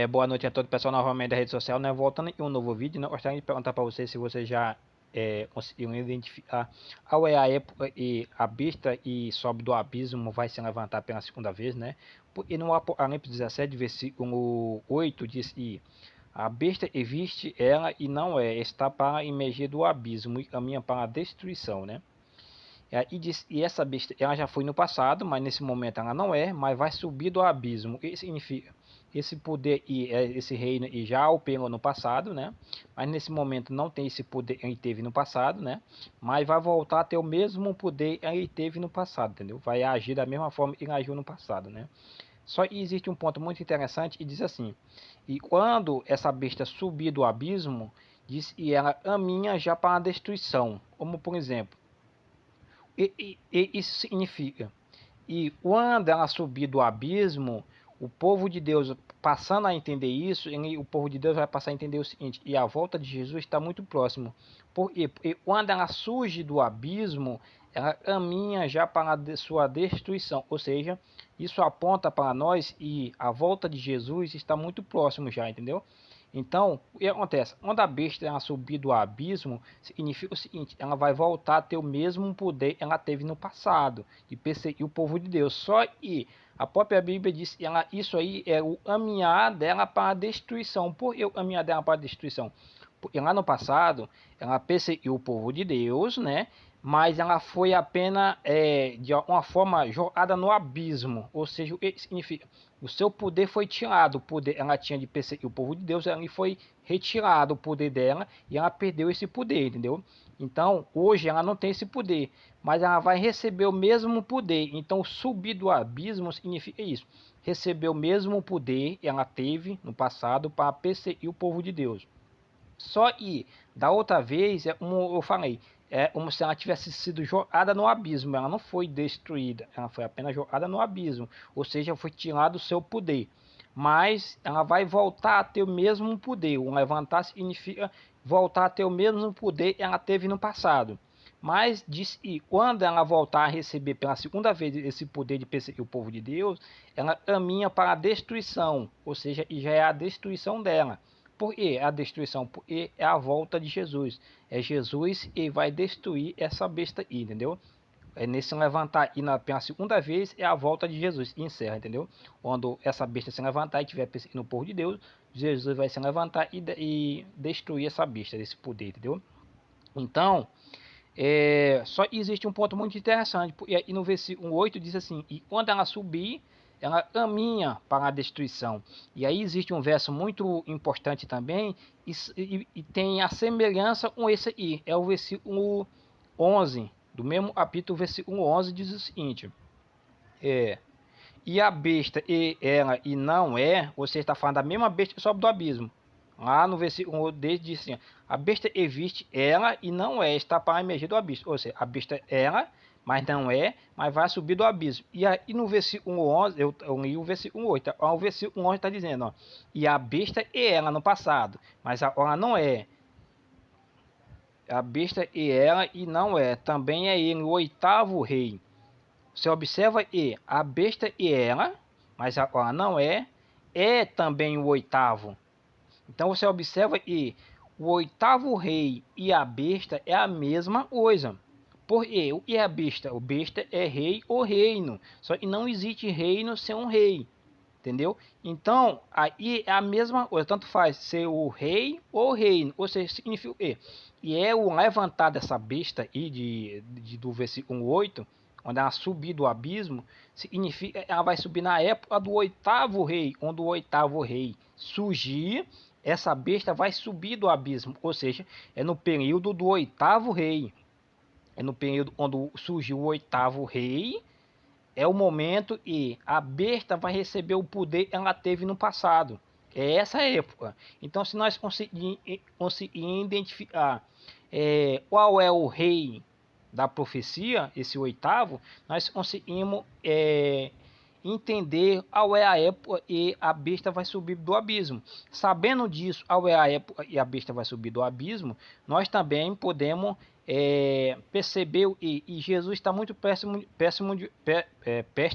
Boa noite a todo o pessoal novamente da rede social, né? Voltando em um novo vídeo, né? Gostaria de perguntar para vocês se vocês já conseguiram identificar qual é a época e a besta e sobe do abismo vai se levantar pela segunda vez, né? E no Apocalipse 17, versículo 8, diz que a besta existe ela e não é, está para emergir do abismo e caminha para a destruição, né? E essa besta, ela já foi no passado, mas nesse momento ela não é, mas vai subir do abismo. Isso significa esse poder e esse reino e já operou no passado, né? Mas nesse momento não tem esse poder que ele teve no passado, né? Mas vai voltar a ter o mesmo poder que ele teve no passado, entendeu? Vai agir da mesma forma que ele agiu no passado, né? Só que existe um ponto muito interessante e diz assim: e quando essa besta subir do abismo, diz que ela caminha já para a destruição, como por exemplo e isso significa, e quando ela subir do abismo, o povo de Deus passando a entender isso, o povo de Deus vai passar a entender o seguinte, e a volta de Jesus está muito próximo. Porque quando ela surge do abismo, ela caminha já para a sua destruição. Ou seja, isso aponta para nós e a volta de Jesus está muito próximo já, entendeu? Então, o que acontece? Quando a besta ela subir do abismo, significa o seguinte, ela vai voltar a ter o mesmo poder que ela teve no passado, de perseguir o povo de Deus. Só que a própria Bíblia diz que isso aí é o caminhar dela para a destruição. Por que o caminhar dela para a destruição? Porque lá no passado, ela perseguiu o povo de Deus, né? Mas ela foi apenas, de uma forma, jogada no abismo. Ou seja, o que significa? O seu poder foi tirado. O poder ela tinha de perseguir o povo de Deus, ela foi retirado o poder dela e ela perdeu esse poder, entendeu? Então, hoje ela não tem esse poder, mas ela vai receber o mesmo poder. Então, subir do abismo significa isso. Receber o mesmo poder que ela teve no passado para perseguir o povo de Deus. Só que da outra vez, como eu falei, é como se ela tivesse sido jogada no abismo. Ela não foi destruída, ela foi apenas jogada no abismo. Ou seja, foi tirado o seu poder. Mas ela vai voltar a ter o mesmo poder. O levantar significa voltar a ter o mesmo poder que ela teve no passado. Mas diz que quando ela voltar a receber pela segunda vez esse poder de perseguir o povo de Deus, ela caminha para a destruição. Ou seja, já é a destruição dela. Por que a destruição? Porque é a volta de Jesus. É Jesus e vai destruir essa besta aí, entendeu? É nesse levantar e pela segunda vez é a volta de Jesus. E encerra, entendeu? Quando essa besta se levantar e tiver perseguindo o povo de Deus, Jesus vai se levantar e destruir essa besta, desse poder, entendeu? Então, só existe um ponto muito interessante. E no versículo 8 diz assim: e quando ela subir, ela caminha para a destruição. E aí existe um verso muito importante também, e tem a semelhança com esse aí. É o versículo 11, do mesmo capítulo, versículo 11, diz o seguinte: é, e a besta e ela e não é, você está falando da mesma besta que sobe do abismo. Lá no versículo desde diz assim: a besta existe ela e não é, está para emergir do abismo. Ou seja, a besta é ela, mas não é, mas vai subir do abismo. E aí no versículo 11, eu li o versículo 8. O versículo 11 está dizendo: ó, e a besta é ela no passado, mas agora não é. A besta é ela e não é. Também é ele, o oitavo rei. Você observa e a besta e ela, mas agora não é, é também o oitavo. Então você observa que o oitavo rei e a besta é a mesma coisa. Por quê? O que é a besta? O besta é rei ou reino. Só que não existe reino sem um rei. Entendeu? Então, aí é a mesma coisa, tanto faz ser o rei ou o reino, ou seja, significa o quê? E é o levantar dessa besta aí do versículo 8, onde ela subir do abismo, significa que ela vai subir na época do oitavo rei, quando o oitavo rei surgir, essa besta vai subir do abismo, ou seja, é no período do oitavo rei, é no período quando surgiu o oitavo rei, é o momento e a besta vai receber o poder que ela teve no passado. É essa época. Então, se nós conseguirmos identificar qual é o rei da profecia, esse oitavo, nós conseguimos entender qual é a época e a besta vai subir do abismo. Sabendo disso, qual é a época e a besta vai subir do abismo, nós também podemos percebeu e Jesus está muito perto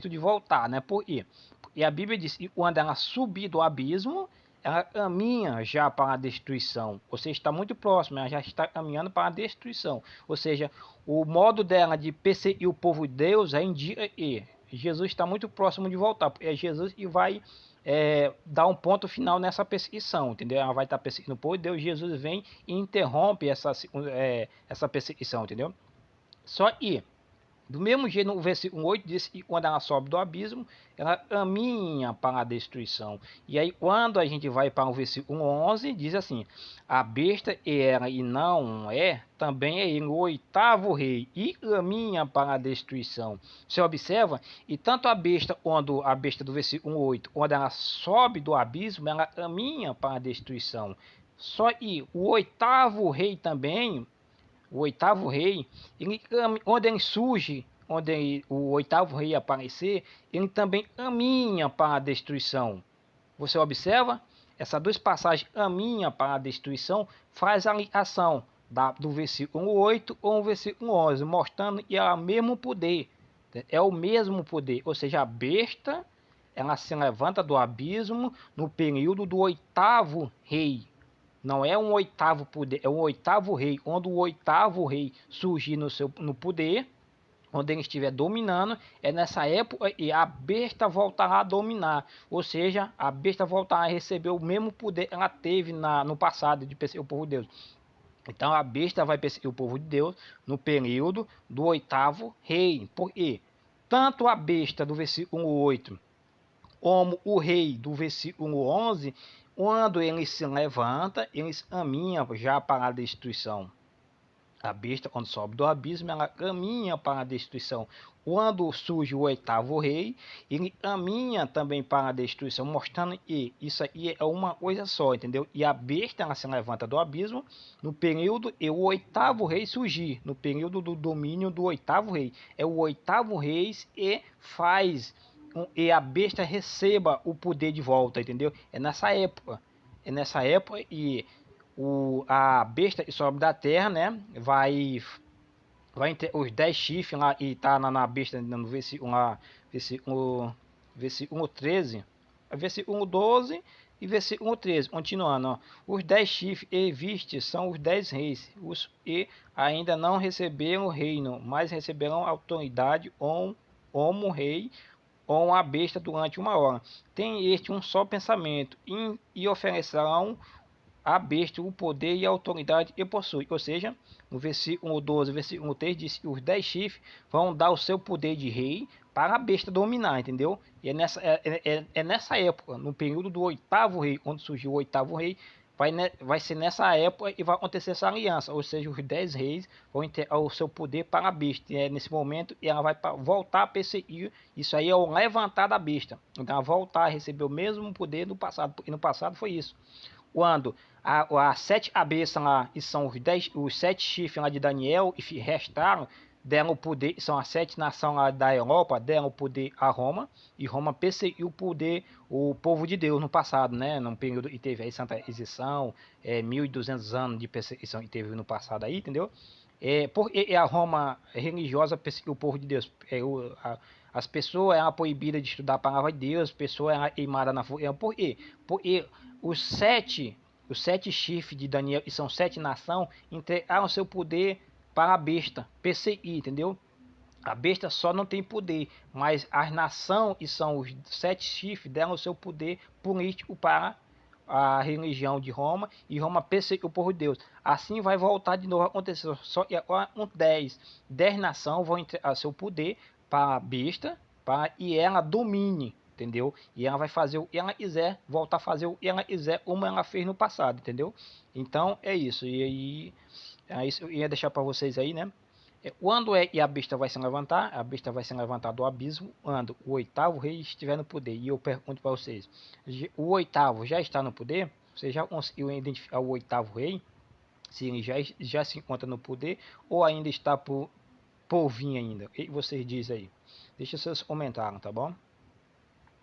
de voltar, né? Por quê? E a Bíblia diz, e quando ela subir do abismo, ela caminha já para a destruição. Ou seja, está muito próximo, ela já está caminhando para a destruição. Ou seja, o modo dela de perseguir o povo de Deus é indica que Jesus está muito próximo de voltar. É Jesus que vai dar um ponto final nessa perseguição, entendeu? Ela vai estar perseguindo o povo de Deus, Jesus vem e interrompe essa perseguição, entendeu? Só que do mesmo jeito, no versículo 8 diz que quando ela sobe do abismo, ela caminha para a destruição. E aí, quando a gente vai para o versículo 11, diz assim: a besta era e não é, também é ele, o oitavo rei, e caminha para a destruição. Você observa? E tanto a besta, quando a besta do versículo 8, quando ela sobe do abismo, ela caminha para a destruição. Só que o oitavo rei também, o oitavo rei, onde ele surge, o oitavo rei aparecer, ele também caminha para a destruição. Você observa? Essas duas passagens, caminha para a destruição, faz a ligação do versículo 8 com o versículo 11, mostrando que é o mesmo poder. É o mesmo poder, ou seja, a besta, ela se levanta do abismo no período do oitavo rei. Não é um oitavo poder, é um oitavo rei. Quando o oitavo rei surgir no poder, onde ele estiver dominando, é nessa época e a besta voltará a dominar. Ou seja, a besta voltará a receber o mesmo poder que ela teve no passado de perseguir o povo de Deus. Então a besta vai perseguir o povo de Deus no período do oitavo rei. Por quê? Tanto a besta do versículo 8 como o rei do versículo 11, quando ele se levanta, eles caminham já para a destruição. A besta, quando sobe do abismo, ela caminha para a destruição. Quando surge o oitavo rei, ele caminha também para a destruição, mostrando que isso aí é uma coisa só, entendeu? E a besta, ela se levanta do abismo no período e o oitavo rei surgir, no período do domínio do oitavo rei. É o oitavo rei e faz e a besta receba o poder de volta, entendeu? É nessa época. É nessa época e a besta que sobe da terra, né? Vai ter os 10 chifres lá e tá na besta no versículo lá, versículo 13, versículo 12 e versículo 13, continuando, ó. Os 10 chifres e vistes são os 10 reis, os que ainda não receberam o reino, mas receberão autoridade como rei ou a besta durante uma hora. Tem este um só pensamento e oferecerão a besta o poder e a autoridade que possui. Ou seja, no versículo 12, versículo 3 diz que os 10 chifres vão dar o seu poder de rei para a besta dominar, entendeu? E é nessa época, no período do oitavo rei, quando surgiu o oitavo rei, vai ser nessa época e vai acontecer essa aliança, ou seja, os 10 reis vão ter o seu poder para a besta. E é nesse momento ela vai voltar a perseguir. Isso aí é o levantar da besta. Então ela voltar a receber o mesmo poder do passado, porque no passado foi isso. Quando as 7 cabeças lá, e são os 7 chifres lá de Daniel, e restaram, deram o poder, são as 7 nações lá da Europa, deram o poder a Roma, e Roma perseguiu o povo de Deus no passado, né? Num período que teve aí Santa Inquisição, 1200 anos de perseguição que teve no passado aí, entendeu? Porque a Roma religiosa perseguiu o povo de Deus. As pessoas eram proibidas de estudar a palavra de Deus, as pessoas eram queimadas na fogueira. Por quê? Porque os sete chifres de Daniel, e são 7 nações, entregaram seu poder para a besta, perseguir, entendeu? A besta só não tem poder, mas as nações, e são os 7 chifres, deram o seu poder político para a religião de Roma, e Roma perseguiu o povo de Deus. Assim vai voltar de novo a acontecer, só que agora 10 nações vão entregar seu poder para a besta, e ela domine, entendeu? E ela vai fazer o que ela quiser, voltar a fazer o que ela quiser, como ela fez no passado, entendeu? Então é isso. E aí, é isso eu ia deixar para vocês aí, né? Quando a besta vai se levantar? A besta vai se levantar do abismo quando o oitavo rei estiver no poder. E eu pergunto para vocês: o oitavo já está no poder? Você já conseguiu identificar o oitavo rei? Se ele já se encontra no poder ou ainda está por vir ainda? O que vocês dizem aí? Deixa seus comentários, tá bom?